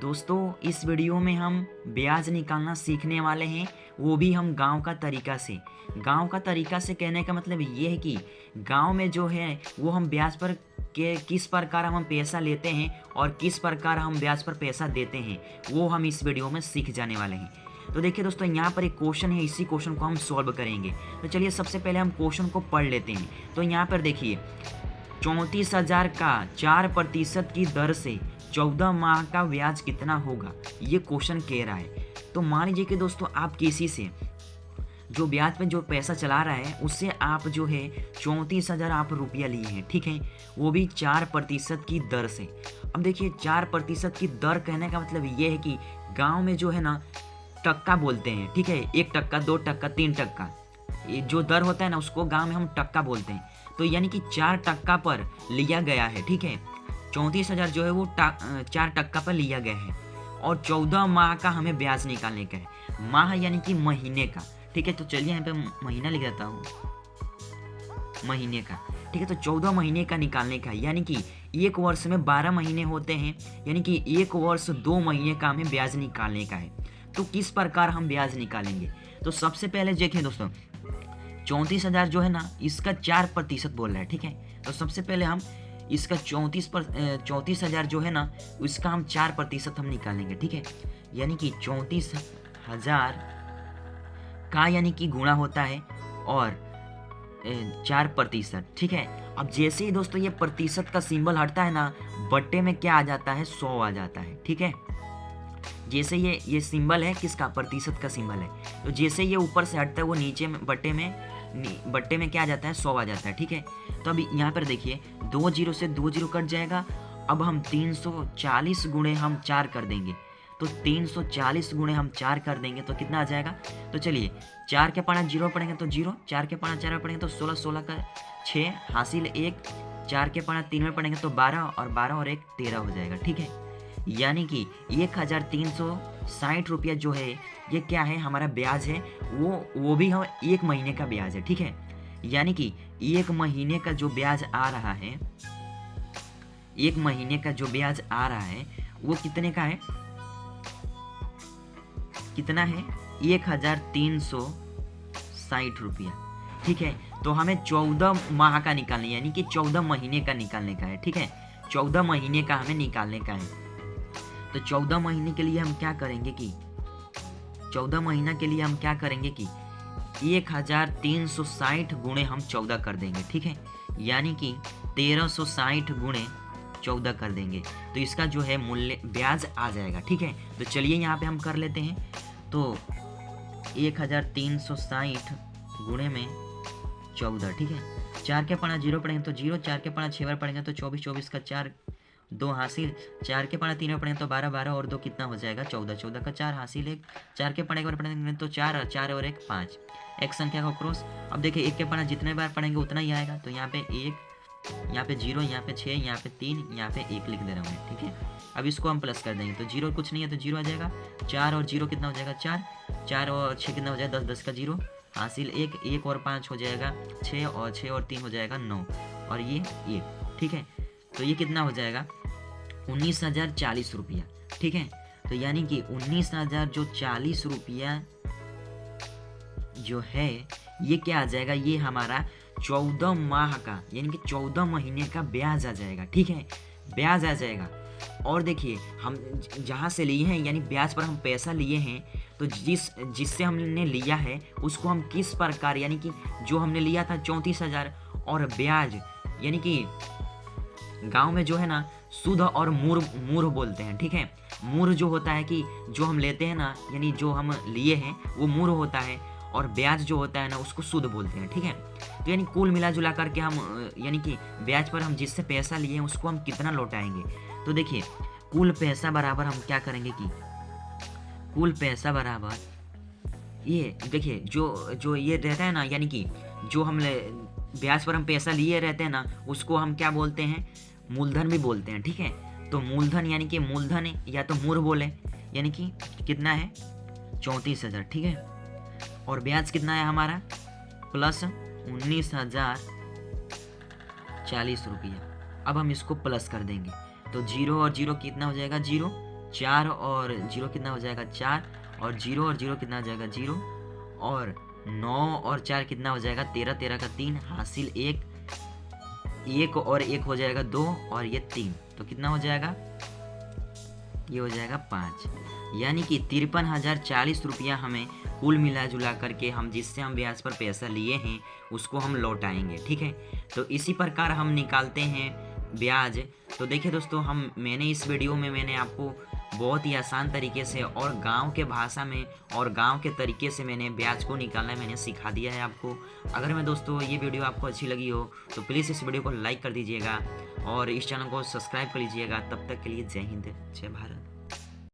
दोस्तों इस वीडियो में हम ब्याज निकालना सीखने वाले हैं, वो भी हम गांव का तरीका से। गांव का तरीका से कहने का मतलब ये है कि गांव में जो है वो हम ब्याज पर के किस प्रकार हम पैसा लेते हैं और किस प्रकार हम ब्याज पर पैसा देते हैं, वो हम इस वीडियो में सीख जाने वाले हैं। तो देखिए दोस्तों, यहाँ पर एक क्वेश्चन है, इसी क्वेश्चन को हम सॉल्व करेंगे। तो चलिए सबसे पहले हम क्वेश्चन को पढ़ लेते हैं। तो यहाँ पर देखिए 34,000 का 4% की दर से 14 माह का ब्याज कितना होगा, ये क्वेश्चन कह रहा है। तो मान लीजिए कि दोस्तों आप किसी से जो ब्याज पे जो पैसा चला रहा है उससे आप जो है 34,000 आप रुपया लिए हैं, ठीक है, वो भी 4% की दर से। अब देखिए 4% की दर कहने का मतलब ये है कि गांव में जो है ना टक्का बोलते हैं, ठीक है, 1 टक्का 2 टक्का 3 टक्का, ये जो दर होता है ना उसको गांव में हम टक्का बोलते हैं। तो यानी कि 4 टक्का पर लिया गया है, ठीक है, 34,000 जो है वो 4 टक्का पर लिया गया है और 14 माह का हमें ब्याज निकालने का है। माह यानी कि महीने का, ठीक है। तो चलिए यहाँ पे महीना लिख देता हूँ, महीने का, ठीक है। तो 14 महीने का निकालने का है, यानी कि एक वर्ष में 12 महीने होते हैं, यानी कि एक वर्ष 2 महीने का हमें ब्याज निकालने का है। तो किस प्रकार हम ब्याज निकालेंगे, तो सबसे पहले देखें दोस्तों 34,000 जो है ना इसका 4% बोल रहा है, ठीक है। तो सबसे पहले हम इसका 34,000 जो है ना उसका हम 4% हम निकालेंगे, ठीक है। यानी कि 34,000 का यानी कि गुणा होता है और 4%, ठीक है। अब जैसे ही दोस्तों ये प्रतिशत का सिंबल हटता है ना, बट्टे में क्या आ जाता है, 100 आ जाता है, ठीक है। जैसे ये सिंबल है किसका, प्रतिशत का सिंबल है, तो जैसे ये ऊपर से हटता है वो नीचे में बट्टे में क्या आ जाता है, 100 आ जाता है, ठीक है। तो अभी यहाँ पर देखिए 2 जीरो से 2 जीरो कट जाएगा। अब हम 340 गुणे हम 4 कर देंगे, तो 340 गुणे हम 4 कर देंगे तो कितना आ जाएगा। तो चलिए 4 के पाना 0 पड़ेंगे तो 0, 4 के पाना 4 में पड़ेंगे तो 16, 16 का 6 हासिल 1, 4 के पाना 3 में पड़ेंगे तो 12 और 12 और 1 13 हो जाएगा, ठीक है। यानी कि 1,360 रुपया जो है ये क्या है, हमारा ब्याज है, वो भी हम 1 महीने का ब्याज है, ठीक है। यानी कि 1 महीने का जो ब्याज आ रहा है, 1 महीने का जो ब्याज आ रहा है वो कितने का है, कितना है, 1,360 रुपया, ठीक है। तो हमें 14 माह का निकालना है, यानी कि 14 महीने का निकालने का है, ठीक है। 14 महीने का हमें निकालने का है। तो 14 महीने के लिए हम क्या करेंगे कि 14 महीना के लिए हम क्या करेंगे कि 1,360 गुणे हम 14 कर देंगे, ठीक है। यानी कि 1360 गुणे 14 कर देंगे तो इसका जो है मूल्य ब्याज आ जाएगा, ठीक है। तो चलिए यहाँ पे हम कर लेते हैं। तो 1,360 गुणे में 14, ठीक है। 4 के पाना 0 पड़ेंगे तो 0, 4 के पाना 6 बार पड़ेंगे तो 24, 24 का 4 2 हासिल, 4 के पाना 3 में पड़ेंगे तो 12, 12 और 2 कितना हो जाएगा, 14, 14 का 4 हासिल 1, 4 के पाना एक बार पड़ेंगे तो 4, 4 और 1 5, एक संख्या का क्रॉस। अब देखिए 1 के पाना जितने बार पड़ेंगे उतना ही आएगा, तो यहाँ पे 1, यहाँ पे 0, यहाँ पे 6, यहाँ पे 3, यहाँ पे 1 लिख दे रहा हूँ, ठीक है। अब इसको हम प्लस कर देंगे तो 0 कुछ नहीं है तो 0 आ जाएगा, 4 और 0 कितना हो जाएगा, 4, 4 और 6 कितना हो जाएगा, 10, 10 का 0 हासिल 1, 1 और 5 हो जाएगा 6 और 6 और 3 हो जाएगा 9 और ये 1, ठीक है। तो ये कितना हो जाएगा, 19,040 रुपया, ठीक है। तो यानी कि 19,040 रुपया जो है ये क्या आ जाएगा, ये हमारा 14 माह का यानी कि 14 महीने का ब्याज आ जाएगा, ठीक है, ब्याज आ जाएगा। और देखिए हम जहाँ से लिए हैं यानी ब्याज पर हम पैसा लिए हैं, तो जिससे हमने लिया है उसको हम किस प्रकार, यानी कि जो हमने लिया था 34,000 और ब्याज, यानी कि गांव में जो है ना सुध और मूर बोलते हैं, ठीक है। मूर जो होता है कि जो हम लेते हैं ना, यानी जो हम लिए हैं वो मूर होता है और ब्याज जो होता है ना उसको सुध बोलते हैं, ठीक है। तो यानी कुल मिला जुला करके हम यानी कि ब्याज पर हम जिससे पैसा लिए हैं उसको हम कितना लौटाएंगे। तो देखिए कुल पैसा बराबर हम क्या करेंगे कि कुल पैसा बराबर ये देखिए जो ये रहता है ना, यानी कि जो हम ब्याज पर हम पैसा लिए रहते हैं ना उसको हम क्या बोलते हैं, मूलधन भी बोलते हैं, ठीक है। तो मूलधन यानी कि मूलधन या तो मूर बोले, यानी कि कितना है 34,000, ठीक है। और ब्याज कितना है हमारा प्लस 19,040 रुपया। अब हम इसको प्लस कर देंगे तो 0 और 0 कितना हो जाएगा, 0, 4 और 0 कितना हो जाएगा 4, और 0 और 0 कितना हो जाएगा 0, और 9 और 4 कितना हो जाएगा 13, 13 का 3 हासिल 1, 1 और 1 हो जाएगा 2, और ये 3, तो कितना हो जाएगा, ये हो जाएगा 5। यानी कि 53,040 रुपया हमें कुल मिला जुला करके हम जिससे हम ब्याज पर पैसा लिए हैं उसको हम लौटाएंगे, ठीक है। तो इसी प्रकार हम निकालते हैं ब्याज। तो देखिए दोस्तों, मैंने इस वीडियो में मैंने आपको बहुत ही आसान तरीके से और गांव के भाषा में और गांव के तरीके से मैंने ब्याज को निकालना मैंने सिखा दिया है आपको। अगर मैं दोस्तों ये वीडियो आपको अच्छी लगी हो तो प्लीज़ इस वीडियो को लाइक कर दीजिएगा और इस चैनल को सब्सक्राइब कर लीजिएगा। तब तक के लिए जय हिंद, जय भारत।